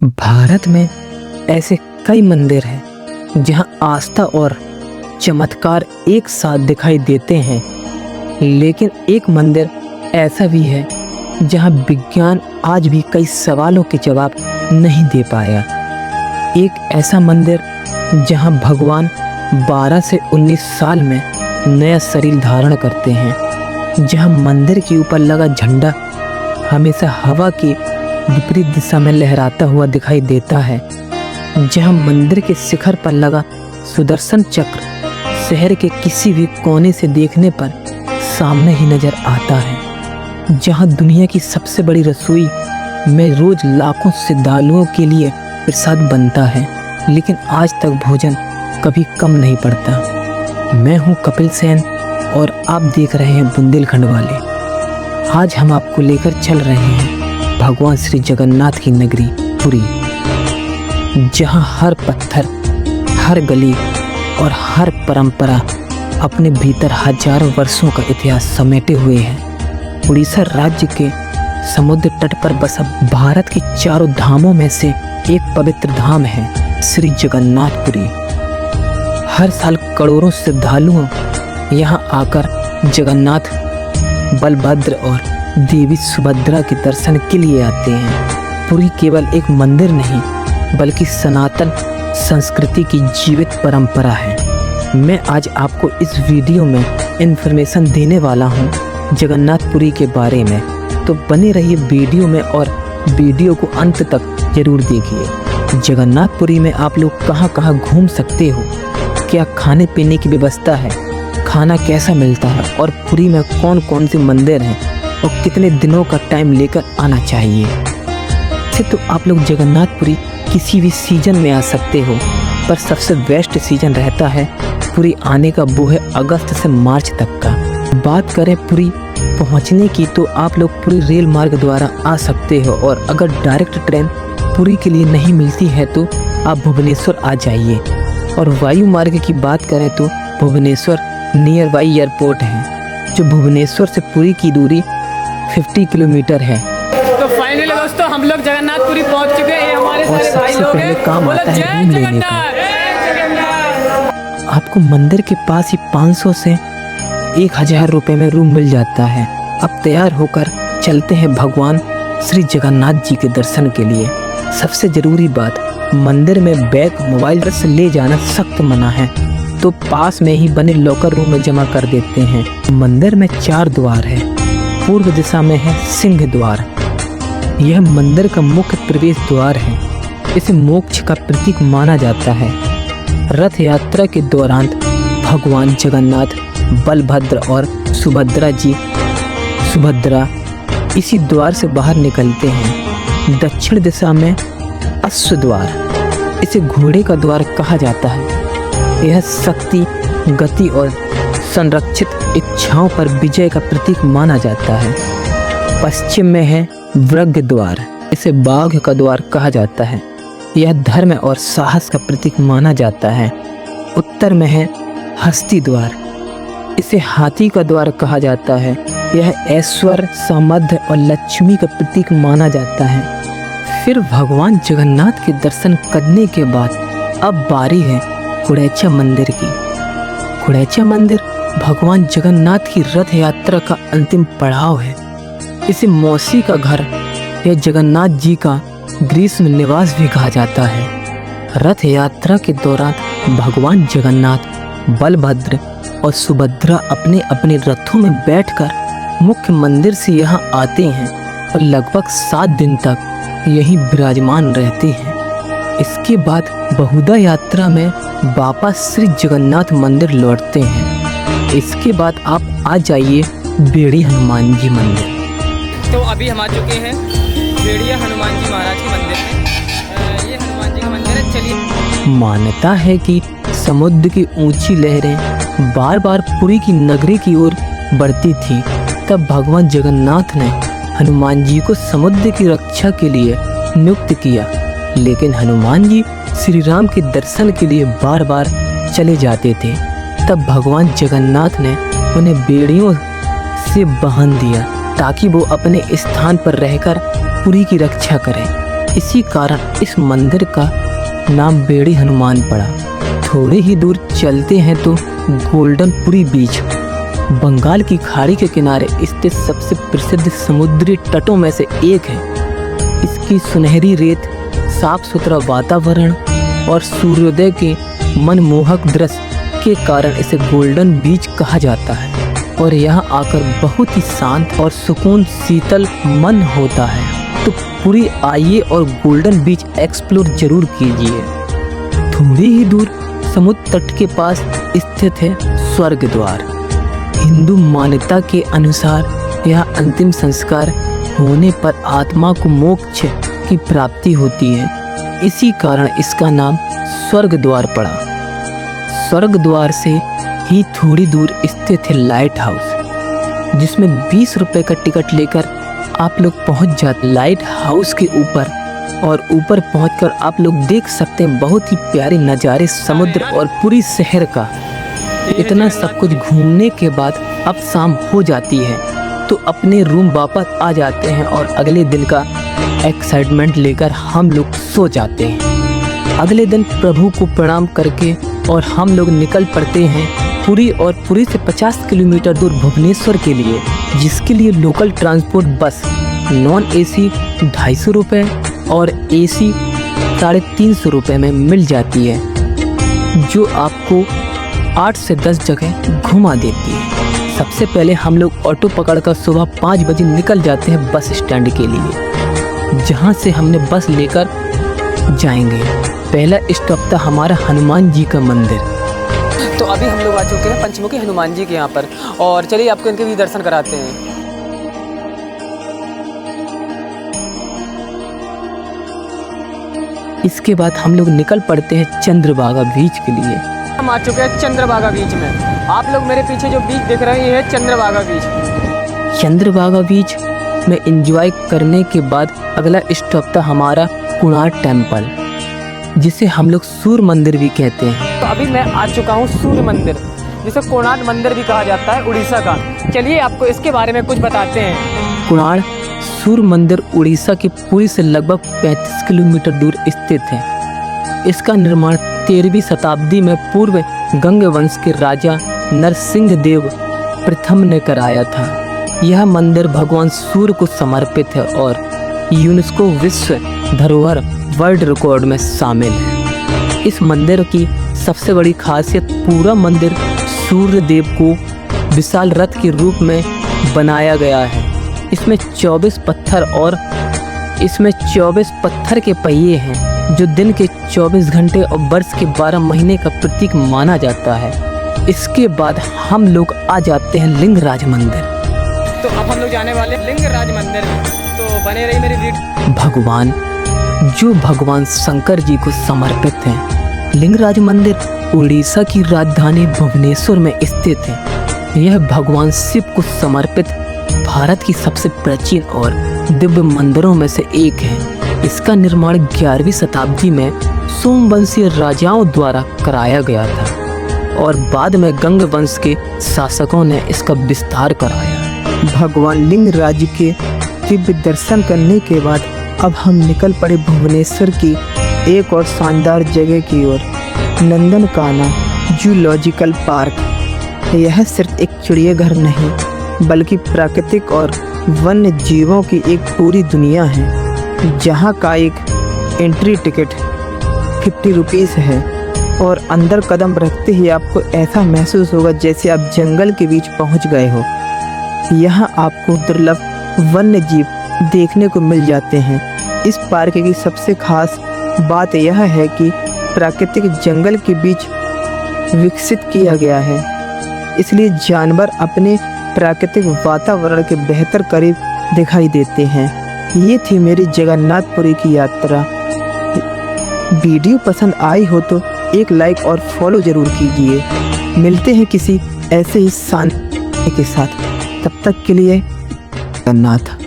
भारत में ऐसे कई मंदिर हैं जहां आस्था और चमत्कार एक साथ दिखाई देते हैं, लेकिन एक मंदिर ऐसा भी है जहां विज्ञान आज भी कई सवालों के जवाब नहीं दे पाया। एक ऐसा मंदिर जहां भगवान 12 से 19 साल में नया शरीर धारण करते हैं, जहां मंदिर के ऊपर लगा झंडा हमेशा हवा की विपरीत दिशा में लहराता हुआ दिखाई देता है, जहां मंदिर के शिखर पर लगा सुदर्शन चक्र शहर के किसी भी कोने से देखने पर सामने ही नजर आता है, जहां दुनिया की सबसे बड़ी रसोई में रोज लाखों श्रद्धालुओं के लिए प्रसाद बनता है, लेकिन आज तक भोजन कभी कम नहीं पड़ता। मैं हूं कपिल सेन और आप देख रहे हैं बुंदेलखंड वाले। आज हम आपको लेकर चल रहे हैं भगवान श्री जगन्नाथ की नगरी पुरी, जहां हर पत्थर, हर गली और हर परंपरा अपने भीतर हजारों वर्षों का इतिहास समेटे हुए है। उड़ीसा राज्य के समुद्र तट पर बसा भारत के चारों धामों में से एक पवित्र धाम है श्री जगन्नाथपुरी। हर साल करोड़ों श्रद्धालुओं यहां आकर जगन्नाथ, बलभद्र और देवी सुभद्रा के दर्शन के लिए आते हैं। पुरी केवल एक मंदिर नहीं बल्कि सनातन संस्कृति की जीवित परंपरा है। मैं आज आपको इस वीडियो में इन्फॉर्मेशन देने वाला हूं जगन्नाथपुरी के बारे में, तो बने रहिए वीडियो में और वीडियो को अंत तक जरूर देखिए। जगन्नाथपुरी में आप लोग कहां घूम सकते हो, क्या खाने पीने की व्यवस्था है, खाना कैसा मिलता है और पुरी में कौन कौन से मंदिर हैं और कितने दिनों का टाइम लेकर आना चाहिए। से तो आप लोग जगन्नाथपुरी किसी भी सीजन में आ सकते हो, पर सबसे बेस्ट सीजन रहता है पुरी आने का, वो है अगस्त से मार्च तक का। बात करें पुरी पहुंचने की तो आप लोग पुरी रेल मार्ग द्वारा आ सकते हो, और अगर डायरेक्ट ट्रेन पुरी के लिए नहीं मिलती है तो आप भुवनेश्वर आ जाइए। और वायु मार्ग की बात करें तो भुवनेश्वर नियर बाई एयरपोर्ट है, जो भुवनेश्वर से पुरी की दूरी 50 किलोमीटर है। तो फाइनली दोस्तों हम लोग जगन्नाथपुरी पहुंच चुके हैं। हमारे और सारे भाई सबसे लोग पहले हैं। काम आता है रूम लेने का। आपको मंदिर के पास ही 500 से 1000 रुपए में रूम मिल जाता है। अब तैयार होकर चलते हैं भगवान श्री जगन्नाथ जी के दर्शन के लिए। सबसे जरूरी बात, मंदिर में बैग, मोबाइल से ले जाना सख्त मना है, तो पास में ही बने लॉकर रूम में जमा कर देते हैं। मंदिर में 4 द्वार है। पूर्व दिशा में है सिंह द्वार, यह मंदिर का मुख्य प्रवेश द्वार है। इसे मोक्ष का प्रतीक माना जाता है। रथ यात्रा के दौरान भगवान जगन्नाथ, बलभद्र और सुभद्रा इसी द्वार से बाहर निकलते हैं। दक्षिण दिशा में अश्व द्वार, इसे घोड़े का द्वार कहा जाता है। यह शक्ति, गति और संरक्षित इच्छाओं पर विजय का प्रतीक माना जाता है। पश्चिम में है वृग द्वार, इसे बाघ का द्वार कहा जाता है। यह धर्म और साहस का प्रतीक माना जाता है। उत्तर में है हस्ती द्वार, इसे हाथी का द्वार कहा जाता है। यह ऐश्वर्य, समृद्धि और लक्ष्मी का प्रतीक माना जाता है। फिर भगवान जगन्नाथ के दर्शन करने के बाद अब बारी है कुड़ैचा मंदिर की। कुड़ैचा मंदिर भगवान जगन्नाथ की रथ यात्रा का अंतिम पड़ाव है। इसे मौसी का घर या जगन्नाथ जी का ग्रीष्म निवास भी कहा जाता है। रथ यात्रा के दौरान भगवान जगन्नाथ, बलभद्र और सुभद्रा अपने अपने रथों में बैठकर मुख्य मंदिर से यहाँ आते हैं और लगभग 7 दिन तक यहीं विराजमान रहते हैं। इसके बाद बहुधा यात्रा में वापस श्री जगन्नाथ मंदिर लौटते हैं। इसके बाद आप आ जाइए बेड़ी हनुमान जी मंदिर। तो अभी हम आ चुके हैं बेड़िया हनुमान जी महाराज के मंदिर में। ये हनुमान जी का मंदिर है। चलिए। मान्यता है कि समुद्र की ऊंची लहरें बार बार पुरी की नगरी की ओर बढ़ती थी, तब भगवान जगन्नाथ ने हनुमान जी को समुद्र की रक्षा के लिए नियुक्त किया। लेकिन हनुमान जी श्री राम के दर्शन के लिए बार बार चले जाते थे। तब भगवान जगन्नाथ ने उन्हें बेड़ियों से बांध दिया ताकि वो अपने स्थान पर रहकर पुरी की रक्षा करें। इसी कारण इस मंदिर का नाम बेड़ी हनुमान पड़ा। थोड़े ही दूर चलते हैं तो गोल्डनपुरी बीच बंगाल की खाड़ी के किनारे स्थित सबसे प्रसिद्ध समुद्री तटों में से एक है। इसकी सुनहरी रेत, साफ सुथरा वातावरण और सूर्योदय के मनमोहक दृश्य के कारण इसे गोल्डन बीच कहा जाता है और यहाँ आकर बहुत ही शांत और सुकून शीतल मन होता है। तो पूरी आइए और गोल्डन बीच एक्सप्लोर जरूर कीजिए। थोड़ी ही दूर समुद्र तट के पास स्थित है स्वर्ग द्वार। हिंदू मान्यता के अनुसार यह अंतिम संस्कार होने पर आत्मा को मोक्ष की प्राप्ति होती है। इसी कारण इसका नाम स्वर्ग द्वार पड़ा। स्वर्ग द्वार से ही थोड़ी दूर स्थित है लाइट हाउस, जिसमें 20 रुपए का टिकट लेकर आप लोग पहुंच जाते। लाइट हाउस के ऊपर और ऊपर पहुंचकर आप लोग देख सकते हैं बहुत ही प्यारे नज़ारे समुद्र और पूरी शहर का। इतना सब कुछ घूमने के बाद अब शाम हो जाती है तो अपने रूम वापस आ जाते हैं और अगले दिन का एक्साइटमेंट लेकर हम लोग सो जाते हैं। अगले दिन प्रभु को प्रणाम करके और हम लोग निकल पड़ते हैं पुरी और पुरी से 50 किलोमीटर दूर भुवनेश्वर के लिए, जिसके लिए local transport bus non AC 250 रुपये और AC 350 रुपये में मिल जाती है, जो आपको 8 से 10 जगह घुमा देती है। सबसे पहले हम लोग ऑटो पकड़कर सुबह 5 बजे निकल जाते हैं बस स्टैंड के लिए, जहां से हमने बस लेकर जाएंगे। पहला स्टॉप था हमारा हनुमान जी का मंदिर। तो अभी हम लोग आ चुके हैं पंचमुखी हनुमान जी के यहाँ पर, और चलिए आपको इनके भी दर्शन कराते हैं। इसके बाद हम लोग निकल पड़ते हैं चंद्रभागा बीच के लिए। हम आ चुके हैं चंद्रभागा बीच में। आप लोग मेरे पीछे जो बीच देख रहे हैं ये है चंद्रभागा बीच। चंद्रभागा बीच में एंजॉय करने के बाद अगला स्टॉप था हमारा कोणार्क टेम्पल, जिसे हम लोग सूर्य मंदिर भी कहते हैं। तो अभी मैं आ चुका हूँ सूर्य मंदिर, जिसे कोणार्क मंदिर भी कहा जाता है उड़ीसा का। चलिए आपको इसके बारे में कुछ बताते हैं। कोणार्क सूर्य मंदिर उड़ीसा के पुरी से लगभग 35 किलोमीटर दूर स्थित है। इसका निर्माण 13वीं शताब्दी में पूर्व गंग वंश के राजा नरसिंह देव प्रथम ने कराया था। यह मंदिर भगवान सूर्य को समर्पित है और यूनेस्को विश्व धरोहर वर्ल्ड रिकॉर्ड में शामिल है। इस मंदिर की सबसे बड़ी खासियत पूरा मंदिर सूर्य देव को विशाल रथ के रूप में बनाया गया है। इसमें 24 पत्थर के पहिए हैं, जो दिन के 24 घंटे और वर्ष के 12 महीने का प्रतीक माना जाता है। इसके बाद हम लोग आ जाते हैं लिंगराज मंदिर। तो अब हम लोग जाने वाले लिंगराज मंदिर में, तो बने रही मेरी वीडियो। भगवान शंकर जी को समर्पित है। लिंगराज मंदिर उड़ीसा की राजधानी भुवनेश्वर में स्थित है। यह भगवान शिव को समर्पित भारत की सबसे प्राचीन और दिव्य मंदिरों में से एक है। इसका निर्माण 11वीं शताब्दी में सोमवंशीय राजाओं द्वारा कराया गया था और बाद में गंग वंश के शासकों ने इसका विस्तार कराया। भगवान लिंगराज के दिव्य दर्शन करने के बाद अब हम निकल पड़े भुवनेश्वर की एक और शानदार जगह की ओर, नंदनकाना जूलॉजिकल पार्क। यह सिर्फ एक चिड़ियाघर नहीं, बल्कि प्राकृतिक और वन्य जीवों की एक पूरी दुनिया है, जहां का एक एंट्री टिकट 50 रुपीज़ है और अंदर कदम रखते ही आपको ऐसा महसूस होगा जैसे आप जंगल के बीच पहुंच गए हो। यहाँ आपको दुर्लभ वन्य जीव देखने को मिल जाते हैं। इस पार्क की सबसे खास बात यह है कि प्राकृतिक जंगल के बीच विकसित किया गया है, इसलिए जानवर अपने प्राकृतिक वातावरण के बेहतर करीब दिखाई देते हैं। ये थी मेरी जगन्नाथपुरी की यात्रा। वीडियो पसंद आई हो तो एक लाइक और फॉलो ज़रूर कीजिए। मिलते हैं किसी ऐसे ही शान के साथ, तब तक के लिए जगन्नाथ।